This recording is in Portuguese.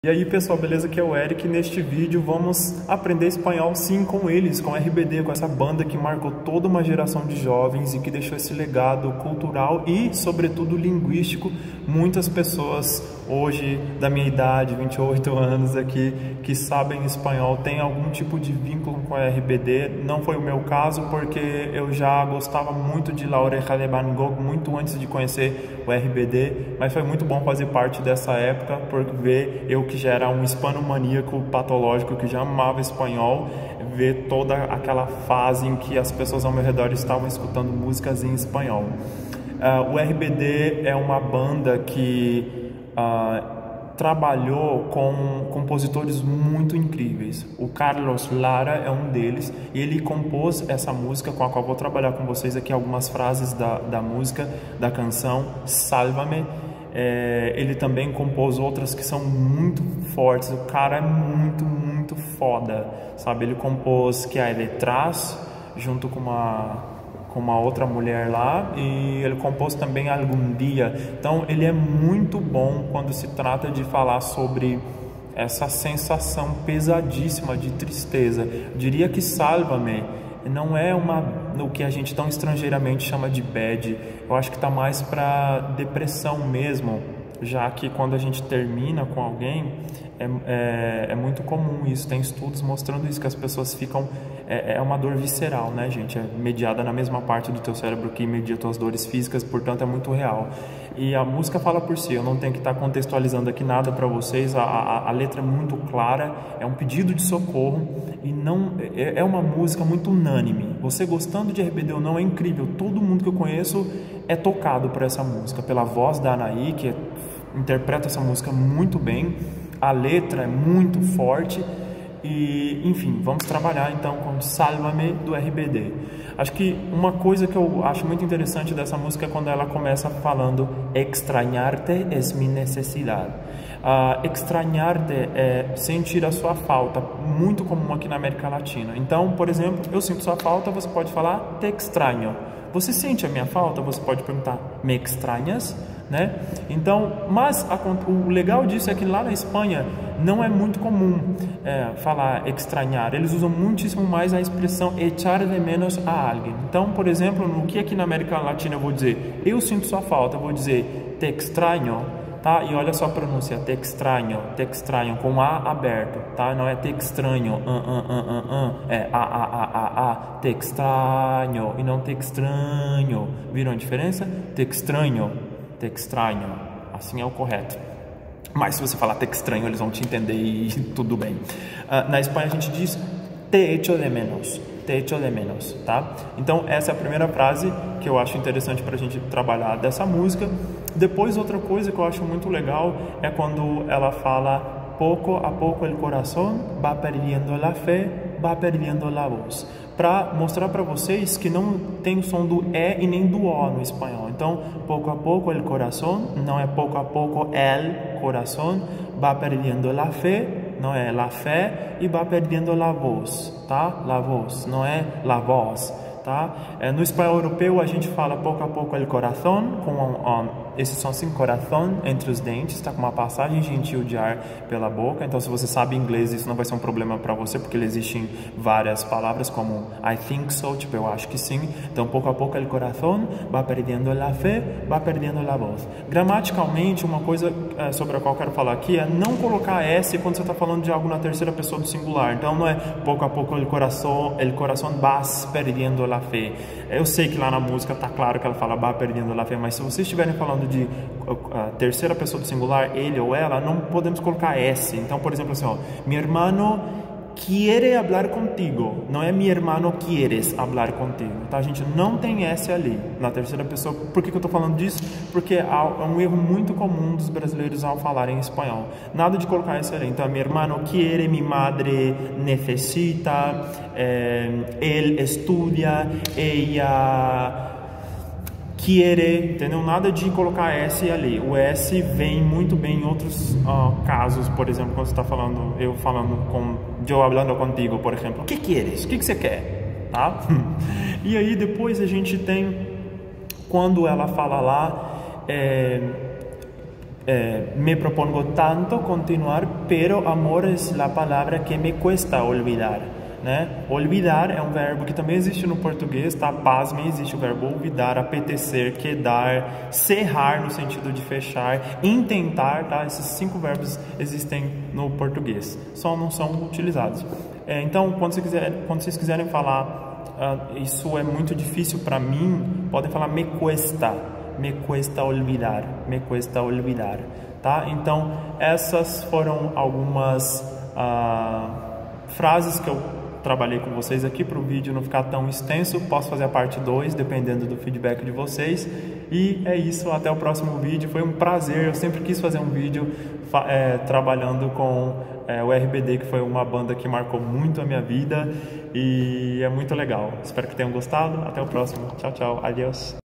E aí pessoal, beleza? Aqui é o Eric. Neste vídeo vamos aprender espanhol sim com eles, com RBD, com essa banda que marcou toda uma geração de jovens e que deixou esse legado cultural e sobretudo linguístico. Muitas pessoas hoje da minha idade, 28 anos aqui, que sabem espanhol, têm algum tipo de vínculo com a RBD. Não foi o meu caso porque eu já gostava muito de La Oreja de Van Gogh muito antes de conhecer o RBD, mas foi muito bom fazer parte dessa época, por ver eu que já era um hispanomaníaco patológico, que já amava espanhol, ver toda aquela fase em que as pessoas ao meu redor estavam escutando músicas em espanhol. O RBD é uma banda que trabalhou com compositores muito incríveis. O Carlos Lara é um deles e ele compôs essa música com a qual vou trabalhar com vocês aqui algumas frases da música, da canção Sálvame. Ele também compôs outras que são muito fortes. O cara é muito foda, sabe? Ele compôs Que Hay Detrás junto com uma outra mulher lá, e ele compôs também Algum Dia. Então ele é muito bom quando se trata de falar sobre essa sensação pesadíssima de tristeza. Eu diria que Sálvame não é o que a gente tão estrangeiramente chama de bad. Eu acho que está mais para depressão mesmo, já que quando a gente termina com alguém é muito comum isso. Tem estudos mostrando isso, que as pessoas ficam... É uma dor visceral, né, gente? É mediada na mesma parte do teu cérebro que media tuas dores físicas, portanto é muito real. E a música fala por si, eu não tenho que estar contextualizando aqui nada para vocês. A letra é muito clara, é um pedido de socorro e não é uma música muito unânime. Você gostando de RBD ou não, é incrível. Todo mundo que eu conheço é tocado por essa música, pela voz da Anaí, que interpreta essa música muito bem. A letra é muito forte. E, enfim, vamos trabalhar então com Sálvame do RBD. Acho que uma coisa que eu acho muito interessante dessa música é quando ela começa falando Extrañarte es mi necesidad. Extrañarte é sentir a sua falta, muito comum aqui na América Latina. Então, por exemplo, eu sinto sua falta, você pode falar te extraño. Você sente a minha falta? Você pode perguntar me extrañas? Né? Então, mas o legal disso é que lá na Espanha não é muito comum falar extrañar. Eles usam muitíssimo mais a expressão echar de menos a alguém. Então, por exemplo, no que aqui na América Latina eu vou dizer eu sinto sua falta, eu vou dizer te extraño, tá? E olha só a pronúncia, te extraño, com A aberto, tá? Não é te extraño, é a, te extraño e não te extraño. Viram a diferença? Te extraño, assim é o correto. Mas se você falar te extraño, eles vão te entender e tudo bem. Na Espanha a gente diz te echo de menos, tá? Então essa é a primeira frase que eu acho interessante para a gente trabalhar dessa música. Depois, outra coisa que eu acho muito legal é quando ela fala pouco a pouco el corazón va perdiendo la fe, va perdiendo la voz, para mostrar para vocês que não tem o som do E e nem do O no espanhol. Então, pouco a pouco el corazón, não é pouco a pouco el corazón, va perdiendo la fe, não é la fé, e va perdiendo la voz, tá? La voz, não é la voz, tá? No espanhol europeu a gente fala pouco a pouco el corazón, com esse som assim, coração, entre os dentes, tá? Com uma passagem gentil de ar pela boca. Então, se você sabe inglês, isso não vai ser um problema para você, porque existem várias palavras como I think so, tipo eu acho que sim. Então, pouco a pouco el corazón va perdiendo la fe, va perdiendo la voz. Gramaticalmente, uma coisa sobre a qual eu quero falar aqui é não colocar S quando você está falando de algo na terceira pessoa do singular. Então, não é pouco a pouco el corazón vas perdiendo la fe. Eu sei que lá na música tá claro que ela fala va perdiendo la fe, mas se vocês estiverem falando de terceira pessoa do singular, ele ou ela, não podemos colocar S. Então, por exemplo, assim, ó, mi hermano quiere hablar contigo, não é mi hermano quieres hablar contigo, tá? A gente não tem S ali na terceira pessoa. Por que eu tô falando disso? Porque é um erro muito comum dos brasileiros ao falarem espanhol. Nada de colocar S ali. Então, mi hermano quiere, mi madre necesita, él estudia, ella quiere, entendeu? Nada de colocar S ali. O S vem muito bem em outros casos, por exemplo, quando você está falando, eu hablando contigo, por exemplo. O que queres? O que você quer? Tá? E aí depois a gente tem, quando ela fala lá, me propongo tanto continuar, pero amor es la palabra que me cuesta olvidar, né? Olvidar é um verbo que também existe no português, tá? Pasmem, existe o verbo olvidar, apetecer, quedar, cerrar no sentido de fechar, intentar, tá? Esses 5 verbos existem no português, só não são utilizados. Então, quando vocês quiserem falar, isso é muito difícil para mim, podem falar me cuesta olvidar, tá? Então, essas foram algumas frases que eu trabalhei com vocês aqui para o vídeo não ficar tão extenso. Posso fazer a parte 2, dependendo do feedback de vocês. E é isso, até o próximo vídeo. Foi um prazer, eu sempre quis fazer um vídeo trabalhando com o RBD, que foi uma banda que marcou muito a minha vida e é muito legal. Espero que tenham gostado. Até o próximo. Tchau, tchau. Adiós.